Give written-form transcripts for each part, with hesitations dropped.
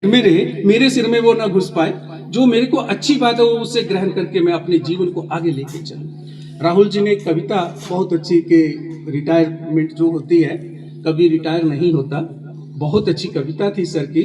मेरे सिर में वो ना घुस पाए। जो मेरे को अच्छी बात है वो उससे ग्रहण करके मैं अपने जीवन को आगे लेके चलूं। राहुल जी ने एक कविता बहुत अच्छी के रिटायरमेंट जो होती है कभी रिटायर नहीं होता, बहुत अच्छी कविता थी सर की।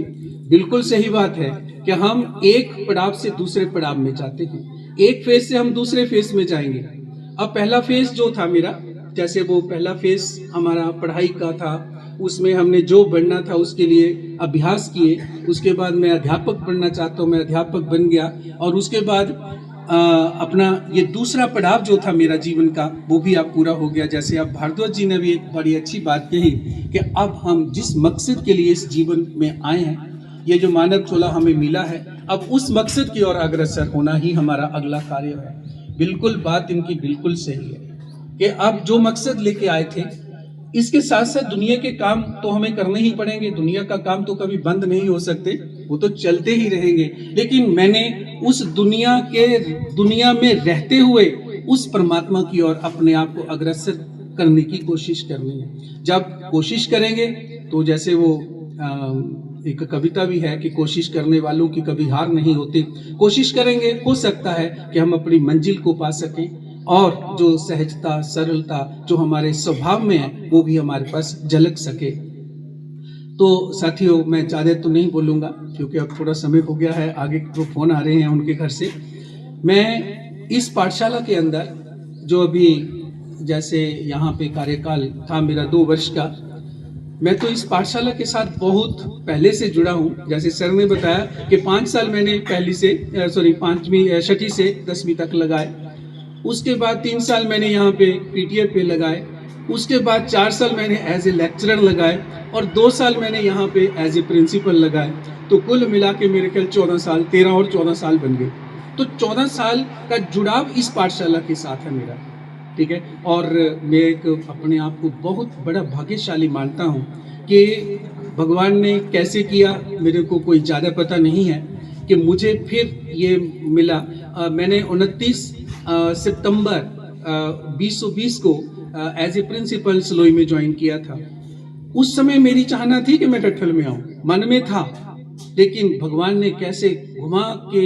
बिल्कुल सही बात है कि हम एक पड़ाव से दूसरे पड़ाव में जाते हैं, एक फेज से हम दूसरे फेज में जाएंगे। अब पहला फेज जो था मेरा, जैसे वो पहला फेज हमारा पढ़ाई का था, उसमें हमने जो बनना था उसके लिए अभ्यास किए। उसके बाद मैं अध्यापक बनना चाहता हूँ, मैं अध्यापक बन गया। और उसके बाद अपना ये दूसरा पड़ाव जो था मेरा जीवन का वो भी अब पूरा हो गया। जैसे अब भारद्वाज जी ने भी एक बड़ी अच्छी बात कही कि अब हम जिस मकसद के लिए इस जीवन में आए हैं, ये जो मानव चोला हमें मिला है, अब उस मकसद की ओर अग्रसर होना ही हमारा अगला कार्य है। बिल्कुल बात इनकी बिल्कुल सही है कि अब जो मकसद लेके आए थे इसके साथ साथ दुनिया के काम तो हमें करने ही पड़ेंगे। दुनिया का काम तो कभी बंद नहीं हो सकते, वो तो चलते ही रहेंगे। लेकिन मैंने उस दुनिया में रहते हुए उस परमात्मा की ओर अपने आप को अग्रसर करने की कोशिश करनी है। जब कोशिश करेंगे तो जैसे वो एक कविता भी है कि कोशिश करने वालों की कभी हार नहीं होती। कोशिश करेंगे, हो सकता है कि हम अपनी मंजिल को पा सकें और जो सहजता सरलता जो हमारे स्वभाव में है वो भी हमारे पास झलक सके। तो साथियों, मैं ज़्यादा तो नहीं बोलूँगा क्योंकि अब थोड़ा समय हो गया है, आगे जो फोन आ रहे हैं उनके घर से। मैं इस पाठशाला के अंदर जो अभी जैसे यहाँ पे कार्यकाल था मेरा 2 वर्ष का, मैं तो इस पाठशाला के साथ बहुत पहले से जुड़ा हूँ। जैसे सर ने बताया कि 5 साल मैंने पांचवी छठी से 10वीं तक लगाए। उसके बाद 3 साल मैंने यहाँ पे पीटीएफ पे लगाए। उसके बाद 4 साल मैंने एज ए लेक्चरर लगाए और 2 साल मैंने यहाँ पे एज ए प्रिंसिपल लगाए। तो कुल मिला के मेरे ख्याल 14 साल, 13 और 14 साल बन गए। तो 14 साल का जुड़ाव इस पाठशाला के साथ है मेरा, ठीक है। और मैं एक अपने आप को बहुत बड़ा भाग्यशाली मानता हूँ कि भगवान ने कैसे किया मेरे को कोई ज़्यादा पता नहीं है कि मुझे फिर ये मिला। मैंने 29 सितंबर 2020 को एज ए प्रिंसिपल सलोई में ज्वाइन किया था। उस समय मेरी चाहना थी कि मैं टट्ठल में आऊँ, मन में था, लेकिन भगवान ने कैसे घुमा के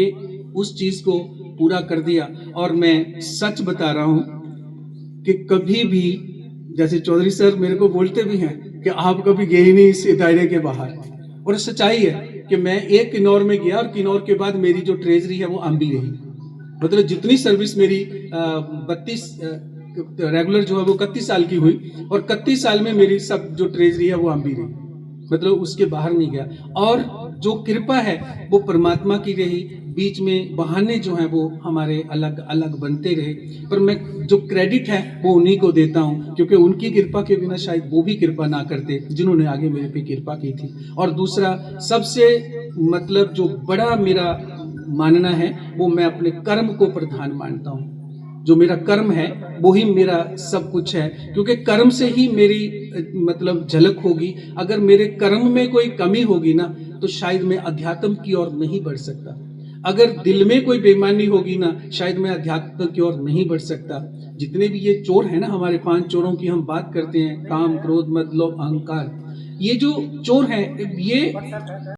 उस चीज़ को पूरा कर दिया। और मैं सच बता रहा हूँ कि कभी भी, जैसे चौधरी सर मेरे को बोलते भी हैं कि आप कभी गए ही नहीं इस दायरे के बाहर, और सच्चाई है कि मैं एक किन्नौर में गया और किन्नौर के बाद मेरी जो ट्रेजरी है वो अम्बी रही। मतलब जितनी सर्विस मेरी 32 रेगुलर जो है वो 31 साल की हुई और 31 साल में मेरी सब जो ट्रेजरी है वो अम्बी रही, मतलब उसके बाहर नहीं गया। और जो कृपा है वो परमात्मा की रही। बीच में बहाने जो हैं वो हमारे अलग अलग बनते रहे, पर मैं जो क्रेडिट है वो उन्हीं को देता हूँ क्योंकि उनकी कृपा के बिना शायद वो भी कृपा ना करते जिन्होंने आगे मेरे पे कृपा की थी। और दूसरा सबसे मतलब जो बड़ा मेरा मानना है वो मैं अपने कर्म को प्रधान मानता हूँ। जो मेरा कर्म है वो ही मेरा सब कुछ है, क्योंकि कर्म से ही मेरी मतलब झलक होगी। अगर मेरे कर्म में कोई कमी होगी ना तो शायद मैं अध्यात्म की ओर नहीं बढ़ सकता। अगर दिल में कोई बेईमानी होगी ना शायद मैं अध्यात्म की ओर नहीं बढ़ सकता। जितने भी ये चोर हैं ना, हमारे 5 चोरों की हम बात करते हैं, काम क्रोध मद लोभ अहंकार, ये जो चोर हैं ये